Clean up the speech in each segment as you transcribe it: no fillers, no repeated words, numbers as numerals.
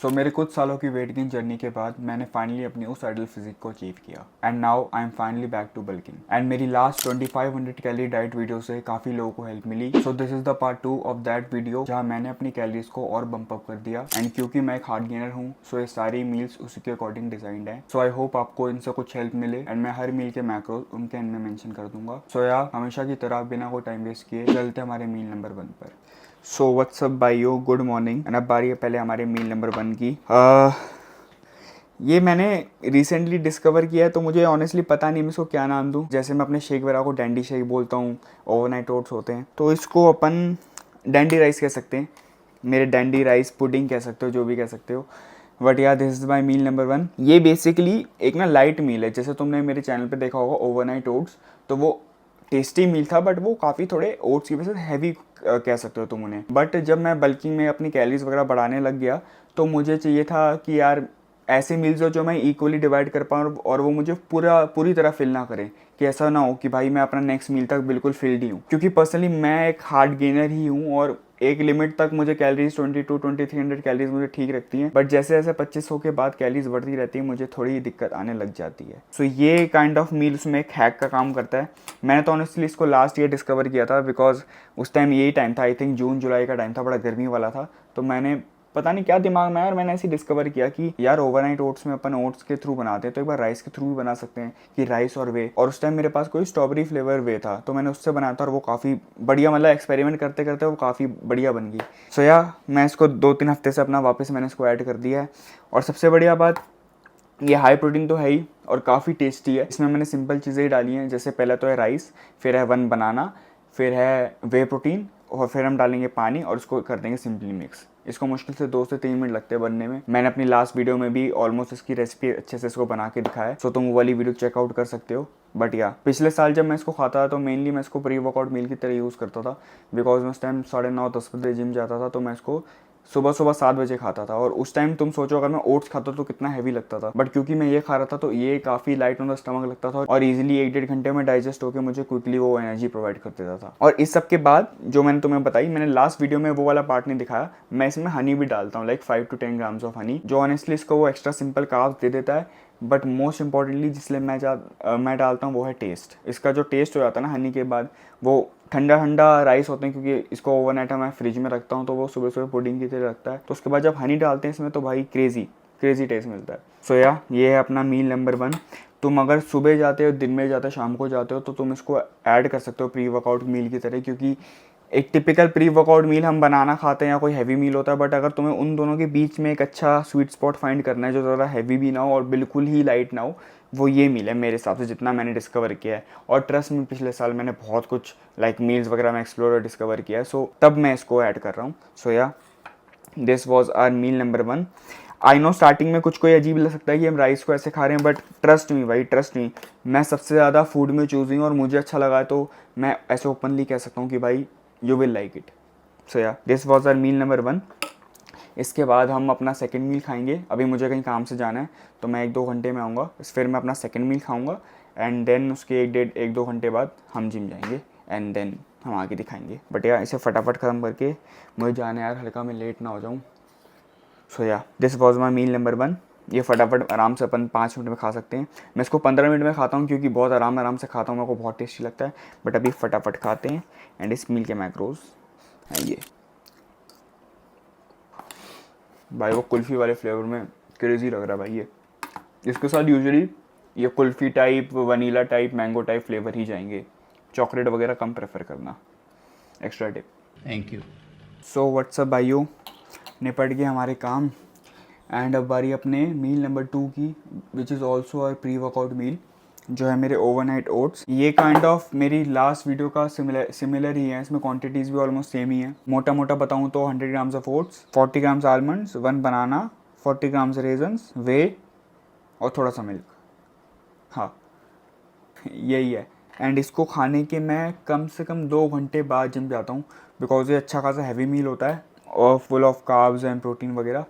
सो मेरे कुछ सालों की वेट गेन जर्नी के बाद मैंने फाइनली अपनी उस आइडल फिजिक को अचीव किया and now I am finally back to bulking and मेरी लास्ट 2500 कैलोरी डाइट वीडियो से काफ़ी लोगों को हेल्प मिली। So this is the part 2 of that video जहाँ मैंने अपनी कैलोरीज को और बम्प अप कर दिया एंड क्योंकि मैं एक हार्ड गेनर हूँ सो ये सारी मील्स उसी के अकॉर्डिंग डिजाइंड है। सो आई होप आपको इनसे कुछ हेल्प मिले एंड मैं हर मील के मैक्रोज उनके एंड में मेंशन कर दूंगा। सो यार हमेशा की तरह बिना कोई टाइम वेस्ट किए चलते हमारे मील नंबर 1 पर। सो व्हाट्सअप भाइयों, गुड मॉर्निंग एंड अब बारी है पहले हमारे मील नंबर 1 की। ये मैंने रिसेंटली डिस्कवर किया है तो मुझे ऑनेस्टली पता नहीं मैं इसको क्या नाम दूँ। जैसे मैं अपने शेक वगैरह को डैंडी शेक बोलता हूँ, ओवरनाइट ओट्स होते हैं तो इसको अपन डैंडी राइस कह सकते हैं, मेरे डैंडी राइस पुडिंग कह सकते हो, जो भी कह सकते हो। बट यार this is my meal number 1। ये बेसिकली एक ना लाइट मील है। जैसे तुमने मेरे चैनल पे देखा होगा ओवरनाइट ओट्स, तो वो टेस्टी मील था बट वो काफ़ी थोड़े ओट्स की वजह से हैवी कह सकते हो तुम उन्हें। बट जब मैं बल्किंग में अपनी कैलोरीज वगैरह बढ़ाने लग गया तो मुझे चाहिए था कि यार ऐसे मील्स हो जो मैं इक्वली डिवाइड कर पाऊँ और वो मुझे पूरी तरह फिल ना करें, कि ऐसा ना हो कि भाई मैं अपना नेक्स्ट मील तक बिल्कुल फिल्ड ही हूँ। क्योंकि पर्सनली मैं एक हार्ड गेनर ही हूँ और एक लिमिट तक मुझे कैलोरीज 2200-2300 कैलोरीज मुझे ठीक रखती हैं। बट जैसे जैसे 2500 के बाद कैलोरीज बढ़ती रहती है मुझे थोड़ी दिक्कत आने लग जाती है। सो ये काइंड ऑफ मील उसमें एक हैक का काम करता है। मैंने तो ऑनेस्टली इसको लास्ट ईयर डिस्कवर किया था बिकॉज उस टाइम यही टाइम था, आई थिंक जून जुलाई का टाइम था, बड़ा गर्मी वाला था। तो मैंने पता नहीं क्या दिमाग में आया और मैंने ऐसे डिस्कवर किया कि यार ओवरनाइट ओट्स में अपन ओट्स के थ्रू बनाते हैं तो एक बार राइस के थ्रू भी बना सकते हैं, कि राइस और वे। और उस टाइम मेरे पास कोई स्ट्रॉबेरी फ्लेवर वे था तो मैंने उससे बनाया था और वो काफ़ी बढ़िया, मतलब एक्सपेरिमेंट करते करते वो काफ़ी बढ़िया बन गई। सो या मैं इसको 2-3 हफ्ते से अपना वापस मैंने इसको ऐड कर दिया है। और सबसे बढ़िया बात, ये हाई प्रोटीन तो है ही और काफ़ी टेस्टी है। इसमें मैंने सिंपल चीज़ें ही डाली हैं, जैसे पहले तो है राइस, फिर है 1 बनाना, फिर है वे प्रोटीन और फिर हम डालेंगे पानी और इसको कर देंगे सिंपली मिक्स। इसको मुश्किल से 2 से 3 मिनट लगते हैं बनने में। मैंने अपनी लास्ट वीडियो में भी ऑलमोस्ट इसकी रेसिपी अच्छे से इसको बना के दिखाया है, सो तुम वो वाली वीडियो चेकआउट कर सकते हो। बट या पिछले साल जब मैं इसको खाता था तो मेनली मैं इसको प्री वर्कआउट मील की तरह यूज़ करता था बिकॉज मैं उस टाइम 9:30-10 बजे जिम जाता था तो मैं इसको सुबह सुबह 7 बजे खाता था। और उस टाइम तुम सोचो अगर मैं ओट्स खाता तो कितना हैवी लगता था, बट क्योंकि मैं ये खा रहा था तो ये काफ़ी लाइट ऑन द स्टमक लगता था और इजीली 1-1.5 घंटे में डाइजेस्ट होकर मुझे क्विकली वो एनर्जी प्रोवाइड कर देता था। और इस सब के बाद जो मैंने तुम्हें बताई, मैंने लास्ट वीडियो में वो वाला पार्ट नहीं दिखाया, मैं इसमें हनी भी डालता हूँ, like 5 to 10 grams of honey, जो ऑनेस्टली इसको वो एक्स्ट्रा सिंपल कार्ब्स दे देता है। बट मोस्ट इंपॉर्टेंटली जिसलिए मैं डालता हूँ वो है टेस्ट। इसका जो टेस्ट हो जाता है ना हनी के बाद, वो ठंडा ठंडा राइस होते हैं क्योंकि इसको ओवरनाइट मैं फ्रिज में रखता हूँ तो वो सुबह सुबह पुडिंग की तरह लगता है। तो उसके बाद जब हनी डालते हैं इसमें तो भाई क्रेजी टेस्ट मिलता है। सो या ये है अपना मील नंबर 1। तुम अगर सुबह जाते हो, दिन में जाते हो, शाम को जाते हो तो तुम इसको ऐड कर सकते हो प्री वर्कआउट मील की तरह, क्योंकि एक टिपिकल प्री वर्कआउट मील हम बनाना खाते हैं या कोई हैवी मील होता है। बट अगर तुम्हें उन दोनों के बीच में एक अच्छा स्वीट स्पॉट फाइंड करना है जो ज़्यादा हैवी भी ना हो और बिल्कुल ही लाइट ना हो, वो ये मील है मेरे हिसाब से, जितना मैंने डिस्कवर किया है। और ट्रस्ट में पिछले साल मैंने बहुत कुछ लाइक मील्स वगैरह में एक्सप्लोर और डिस्कवर किया है, सो तब मैं इसको ऐड कर रहा हूँ। So yeah this was our meal number 1। I know starting में कुछ कोई अजीब लग सकता है कि हम राइस को ऐसे खा रहे हैं, बट ट्रस्ट मी भाई, ट्रस्ट मी, मैं सबसे ज़्यादा फूड में चूजिंग और मुझे अच्छा लगा है तो मैं ऐसे ओपनली कह सकता हूँ कि भाई you will like it. So yeah this was our meal number 1। इसके बाद हम अपना सेकंड मील खाएंगे। अभी मुझे कहीं काम से जाना है तो मैं 1-2 घंटे में आऊँगा, फिर मैं अपना सेकंड मील खाऊंगा एंड देन उसके 1-2 घंटे बाद हम जिम जाएंगे एंड देन हम आगे दिखाएंगे। बट यार इसे फटाफट ख़त्म करके मुझे जाना है यार, हल्का मैं लेट ना हो जाऊँ। So yeah this was my meal number 1। ये फटाफट आराम से अपन 5 मिनट में खा सकते हैं। मैं इसको 15 मिनट में खाता हूँ क्योंकि बहुत आराम से खाता हूँ, मेरे को बहुत टेस्टी लगता है। बट अभी फटाफट खाते हैं एंड इस मील के मैक्रोज हैं ये। भाई वो कुल्फ़ी वाले फ्लेवर में क्रेज़ी लग रहा है भाई ये। इसके साथ यूजुअली ये kulfi type, vanilla type, mango type flavour ही जाएंगे। चॉकलेट वगैरह कम प्रेफर करना, extra tip. Thank you. So what's up भाइयों, निपट गए हमारे काम एंड अब बारी अपने मील नंबर 2 की, which is also our pre workout meal, जो है मेरे ओवरनाइट ओट्स। ये काइंड ऑफ मेरी लास्ट वीडियो का सिमिलर ही है, इसमें क्वांटिटीज़ भी ऑलमोस्ट सेम ही है। मोटा मोटा बताऊँ तो 100 grams of oats, 40 grams almonds, 1 banana, 40 grams raisins, whey और थोड़ा सा मिल्क। हाँ यही है। एंड इसको खाने के मैं कम से कम 2 घंटे बाद जिम जाता हूँ बिकॉज ये अच्छा खासा हैवी मील होता है और full of carbs and protein वगैरह।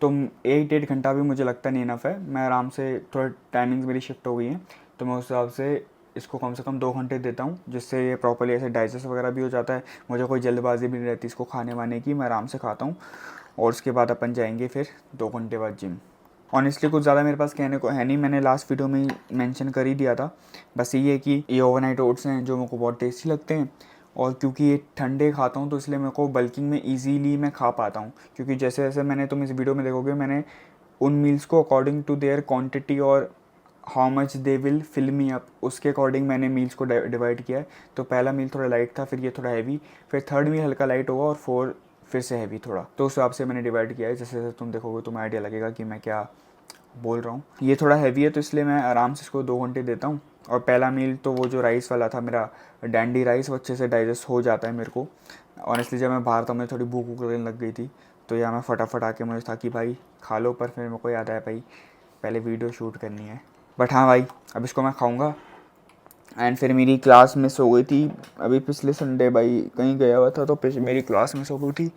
तो 1-1.5 घंटा भी मुझे लगता नहीं इनफ है। मैं आराम से, थोड़ा टाइमिंग्स मेरी शिफ्ट हो गई हैं तो मैं उस हिसाब से इसको कम से कम 2 घंटे देता हूँ, जिससे ये प्रॉपर्ली ऐसे डाइजेस्ट वगैरह भी हो जाता है। मुझे कोई जल्दबाजी भी नहीं रहती इसको खाने वाने की, मैं आराम से खाता हूँ और उसके बाद अपन जाएंगे फिर 2 घंटे बाद जिम। ऑनेस्टली कुछ ज़्यादा मेरे पास कहने को है नहीं, मैंने लास्ट वीडियो में ही मेंशन कर ही दिया था। बस ये है कि ये ओवरनाइट ओट्स हैं जो मेरे को बहुत टेस्टी लगते हैं, और क्योंकि ये ठंडे खाता हूँ तो इसलिए मेरे को बल्किंग में ईजीली मैं खा पाता हूँ। क्योंकि जैसे जैसे मैंने, तुम इस वीडियो में देखोगे, मैंने उन मील्स को अकॉर्डिंग टू देयर क्वांटिटी और how much they will fill me up, उसके अकॉर्डिंग मैंने मील्स को डिवाइड किया है। तो पहला मील थोड़ा लाइट था, फिर ये थोड़ा हैवी, फिर थर्ड मील हल्का लाइट होगा, और 4 फिर से हैवी थोड़ा। तो उस हिसाब से मैंने डिवाइड किया है। जैसे जैसे तुम देखोगे तुम्हें आइडिया लगेगा कि मैं क्या बोल रहा हूँ। ये थोड़ा हैवी है तो इसलिए मैं आराम से इसको 2 घंटे देता हूँ। और पहला मील तो वो जो राइस वाला था मेरा, डैंडी राइस, वो अच्छे से डाइजेस्ट हो जाता है मेरे को। ऑनेस्टली जब मैं बाहर था मुझे थोड़ी भूख वूख लगने लग गई थी, तो यहाँ मैं फटाफट आके मुझे था कि भाई खा लो, पर फिर मेरे को याद आया भाई पहले वीडियो शूट करनी है। बट हाँ भाई, अब इसको मैं खाऊंगा। एंड फिर मेरी क्लास मिस हो गई थी अभी पिछले संडे, भाई कहीं गया हुआ था तो मेरी क्लास मिस हो गई थी,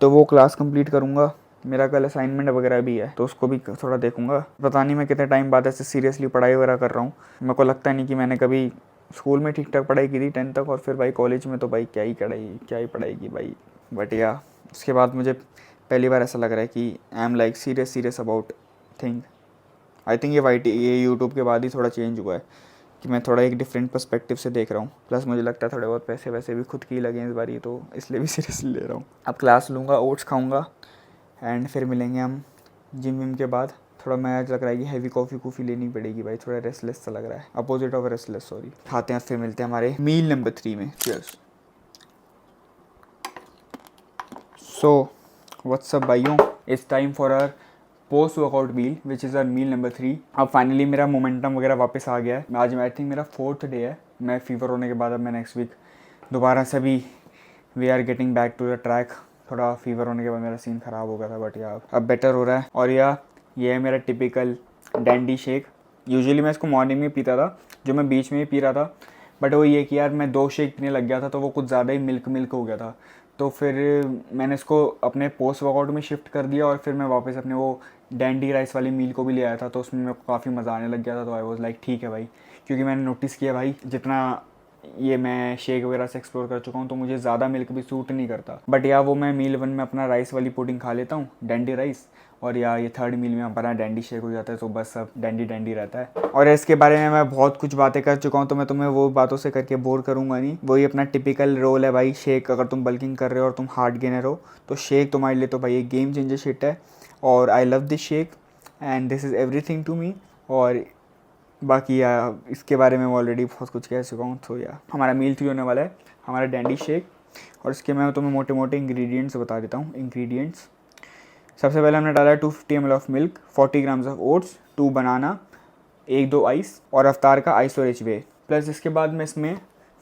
तो वो क्लास कंप्लीट करूँगा। मेरा कल असाइनमेंट वगैरह भी है तो उसको भी थोड़ा देखूंगा। पता नहीं मैं कितने टाइम बाद ऐसे सीरियसली पढ़ाई वगैरह कर रहा हूँ। मेरे को लगता नहीं कि मैंने कभी स्कूल में ठीक ठाक पढ़ाई की थी 10th तक, और फिर भाई कॉलेज में तो भाई क्या ही पढ़ाई की भाई। बट या उसके बाद मुझे पहली बार ऐसा लग रहा है कि I am like serious about thing. I think ये यूट्यूब के बाद ही थोड़ा चेंज हुआ है कि मैं थोड़ा एक डिफरेंट पर्सपेक्टिव से देख रहा हूँ। प्लस मुझे लगता है थोड़े बहुत पैसे वैसे भी खुद की लगे इस बार, तो इसलिए भी सीरियसली ले रहा हूँ। अब क्लास लूँगा, ओट्स खाऊँगा, एंड फिर मिलेंगे हम जिम विम के बाद। थोड़ा मैं लग रहा है कि हैवी कॉफ़ी लेनी पड़ेगी भाई, थोड़ा रेस्टलेस सा लग रहा है, अपोजिट ऑफ रेस्टलेस, सॉरी। खाते हैं फिर मिलते हैं हमारे मील नंबर 3 में। चीयर्स। सो व्हाट्सअप भाइयों, it's time for our post workout meal which is our meal number 3। अब फाइनली मेरा मोमेंटम वगैरह वापस आ गया है। आज आई थिंक मेरा 4th डे है। मैं फीवर होने के बाद अब मैं नेक्स्ट वीक दोबारा से भी we are getting back to the track. थोड़ा फीवर होने के बाद मेरा सीन ख़राब हो गया था, बट यार अब बेटर हो रहा है। और ये है मेरा टिपिकल डैंडी शेक। यूजुअली मैं इसको मॉर्निंग में पीता था, जो मैं बीच में ही पी रहा था, बट वो ये कि यार मैं 2 शेक पीने लग गया था तो वो कुछ ज़्यादा ही मिल्क हो गया था। तो फिर मैंने इसको अपने पोस्ट वर्कआउट में शिफ्ट कर दिया, और फिर मैं वापस अपने वो डैंडी राइस वाली मील को भी ले आया था, तो उसमें मेरे को काफ़ी मज़ा आने लग गया था। तो आई वाज लाइक ठीक है भाई, क्योंकि मैंने नोटिस किया भाई जितना ये मैं शेक वगैरह से एक्सप्लोर कर चुका हूँ तो मुझे ज़्यादा मिल्क भी सूट नहीं करता। बट वो मैं मील 1 में अपना राइस वाली पुडिंग खा लेता हूँ, डैंडी राइस, और ये 3rd मील में अपना डैंडी शेक हो जाता है, तो बस सब डैंडी रहता है। और इसके बारे में मैं बहुत कुछ बातें कर चुका हूँ, तो मैं तुम्हें वो बातों से करके बोर करूँगा नहीं। वही अपना टिपिकल रोल है भाई, शेक। अगर तुम बल्किंग कर रहे हो और तुम हार्ड गेनर हो तो शेक तुम्हारे लिए तो भाई एक गेम चेंजर शिट है। और I love this shake and this is everything to me. और बाकी इसके बारे में ऑलरेडी बहुत कुछ कह चुका हूँ। तो हमारा मील 3 होने वाला है, हमारा डैंडी शेक। और इसके मैं तुम्हें मोटे मोटे इंग्रेडिएंट्स बता देता हूँ। इंग्रेडिएंट्स, सबसे पहले हमने डाला है 250 ml of milk, 40 grams of oats, 2 banana, 1-2 ice, और अफ्तार का आइस और एच वे। प्लस इसके बाद मैं इसमें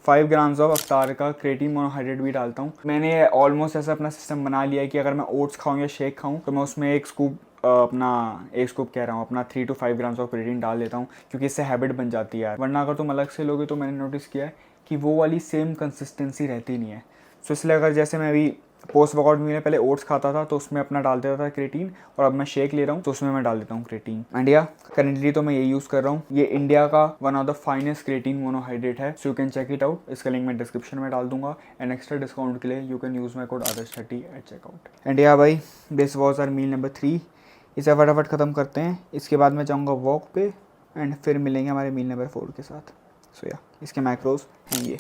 5 ग्राम्स ऑफ अफ्तार का क्रेटीन मोनोहाइड्रेट भी डालता हूँ। मैंने ऑलमोस्ट ऐसा अपना सिस्टम बना लिया है कि अगर मैं ओट्स खाऊँ या शेक खाऊँ तो मैं उसमें एक स्कूप अपना 3 to 5 ग्राम्स ऑफ क्रेटीन डाल देता हूँ, क्योंकि इससे हैबिट बन जाती है यार। वरना अगर तुम अलग से लोगे तो मैंने नोटिस किया है कि वो वाली सेम कंसिस्टेंसी रहती नहीं है। सो इसलिए अगर जैसे मैं अभी पोस्ट वर्कआउट मील में पहले ओट्स खाता था तो उसमें अपना डाल देता था क्रेटीन, और अब मैं शेक ले रहा हूँ तो उसमें मैं डाल देता हूँ क्रेटीन। एंड करेंटली तो मैं ये यूज़ कर रहा हूँ। ये इंडिया का one of the finest creatine monohydrate है, so you can check it out. इसका लिंक मैं डिस्क्रिप्शन में डाल दूंगा, एंड एक्स्ट्रा डिस्काउंट के लिए you can use my code ADERS30 at checkout. And भाई, this was our meal number 3। इसे फटाफट ख़त्म करते हैं, इसके बाद मैं जाऊँगा वॉक पे, एंड फिर मिलेंगे हमारे मील नंबर 4 के साथ। सो इसके मैक्रोज हैं ये।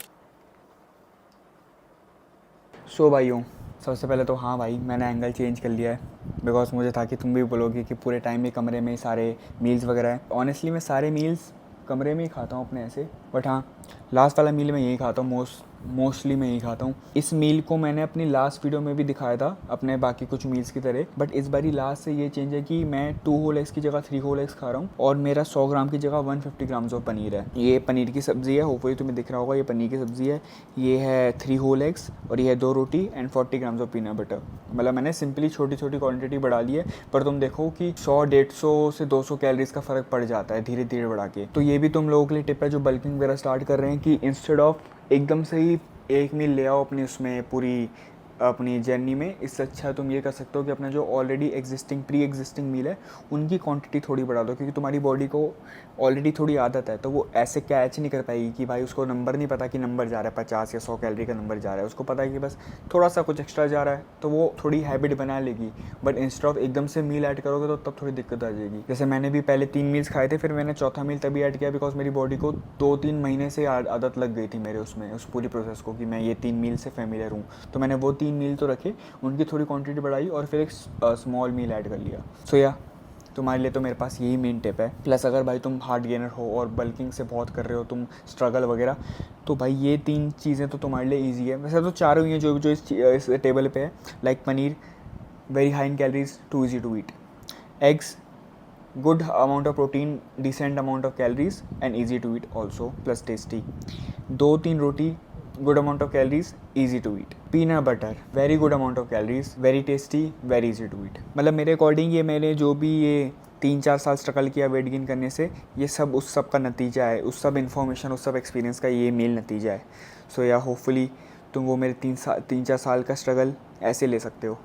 सो भाइयों, सबसे पहले तो हाँ भाई, मैंने एंगल चेंज कर लिया है, बिकॉज मुझे था कि तुम भी बोलोगे कि पूरे टाइम में कमरे में सारे मील्स वगैरह हैं। ऑनेस्टली मैं सारे मील्स कमरे में ही खाता हूँ अपने ऐसे, बट हाँ लास्ट वाला मील मैं यही खाता हूँ, मोस्टली मैं यही खाता हूँ। इस मील को मैंने अपनी लास्ट वीडियो में भी दिखाया था अपने बाकी कुछ मील्स की तरह, बट इस बारी लास्ट से ये चेंज है कि मैं 2 होल एग्स की जगह 3 होल एग्स खा रहा हूँ, और मेरा 100 ग्राम की जगह 150 ग्राम्स ऑफ पनीर है। ये पनीर की सब्ज़ी है, होपफुली तुम्हें दिख रहा होगा, ये पनीर की सब्ज़ी है। ये है 3 होल एग्स, और ये है 2 रोटी and 40 grams of peanut butter. मतलब मैंने सिंपली छोटी छोटी क्वान्टिटी बढ़ा ली है, पर तुम देखो कि 100-150 से 200 कैलोरीज का फ़र्क पड़ जाता है धीरे धीरे बढ़ा के। तो ये भी तुम लोगों के लिए टिप है जो बल्किंग वगैरह स्टार्ट कर रहे हैं, कि इंस्टेड ऑफ एकदम से ही एक मील ले आओ अपनी उसमें पूरी अपनी जर्नी में, इससे अच्छा तुम ये कर सकते हो कि अपना जो ऑलरेडी एग्जिस्टिंग प्री एग्जिस्टिंग मील है उनकी क्वांटिटी थोड़ी बढ़ा दो, क्योंकि तुम्हारी बॉडी को ऑलरेडी थोड़ी आदत है, तो वो ऐसे कैच नहीं कर पाएगी कि भाई उसको नंबर नहीं पता कि नंबर जा रहा है 50 या 100 कैलोरी का नंबर जा रहा है, उसको पता है कि बस थोड़ा सा कुछ एक्स्ट्रा जा रहा है, तो वो थोड़ी हैबिट बना लेगी। बट इंस्टेड ऑफ एकदम से मील ऐड करोगे तो तब थोड़ी दिक्कत आ जाएगी। जैसे मैंने भी पहले 3 मील्स खाए थे, फिर मैंने चौथा मील तभी ऐड किया बिकॉज मेरी बॉडी को 2-3 महीने से आदत लग गई थी मेरे उसमें, उस पूरी प्रोसेस को, कि मैं ये 3 मील से फेमिलियर हूँ। तो मैंने वो 3 मील तो रखे, उनकी थोड़ी क्वांटिटी बढ़ाई और फिर एक स्मॉल मील ऐड कर लिया। सो या तुम्हारे लिए तो मेरे पास यही मेन टिप है। प्लस अगर भाई तुम हार्ड गेनर हो और बल्किंग से बहुत कर रहे हो, तुम स्ट्रगल वगैरह, तो भाई ये 3 चीज़ें तो तुम्हारे लिए ईजी है। वैसे तो चारों ही हैं जो जो इस टेबल पे है। Like paneer, very high in calories, too easy to eat. Eggs, good amount of protein, decent amount of calories and easy to eat also, plus tasty. 2-3 roti, good amount of calories, easy to eat. Peanut butter, very good amount of calories, very tasty, very easy to eat. मतलब मेरे according ये मैंने जो भी ये 3-4 साल struggle किया weight gain करने से, ये सब उस सब का नतीजा है, उस सब इन्फॉर्मेशन, उस सब एक्सपीरियंस का ये मेल नतीजा है। सो या होपफुली तुम वो मेरे 3-4 साल का स्ट्रगल ऐसे ले सकते हो।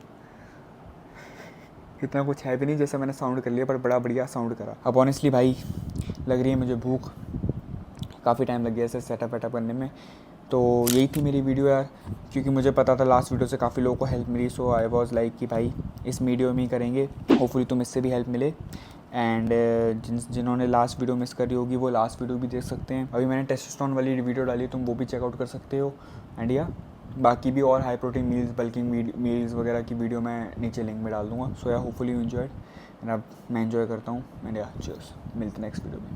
इतना कुछ है भी नहीं जैसे मैंने साउंड कर लिया, पर बड़ा बढ़िया साउंड करा। अब ऑनेस्टली भाई लग रही है मुझे भूख, काफ़ी टाइम लग गया इसे सेटअप वेटअप करने में। तो यही थी मेरी वीडियो यार, क्योंकि मुझे पता था लास्ट वीडियो से काफ़ी लोगों को हेल्प मिली। सो आई वॉज लाइक कि भाई इस वीडियो में ही करेंगे, होपफुली तुम इससे भी हेल्प मिले। एंड जिन्होंने लास्ट वीडियो मिस करी होगी वो लास्ट वीडियो भी देख सकते हैं। अभी मैंने टेस्टोस्टेरोन वाली वीडियो डाली, तुम वो भी चेकआउट कर सकते हो। एंड या बाकी भी और high protein meals, bulking meals वगैरह की वीडियो मैं नीचे लिंक में डाल दूँगा। सो या होपफुली यू एंजॉयड, एंड अब मैं एंजॉय करता हूँ। एंड या चीयर्स, मिलते हैं नेक्स्ट वीडियो में।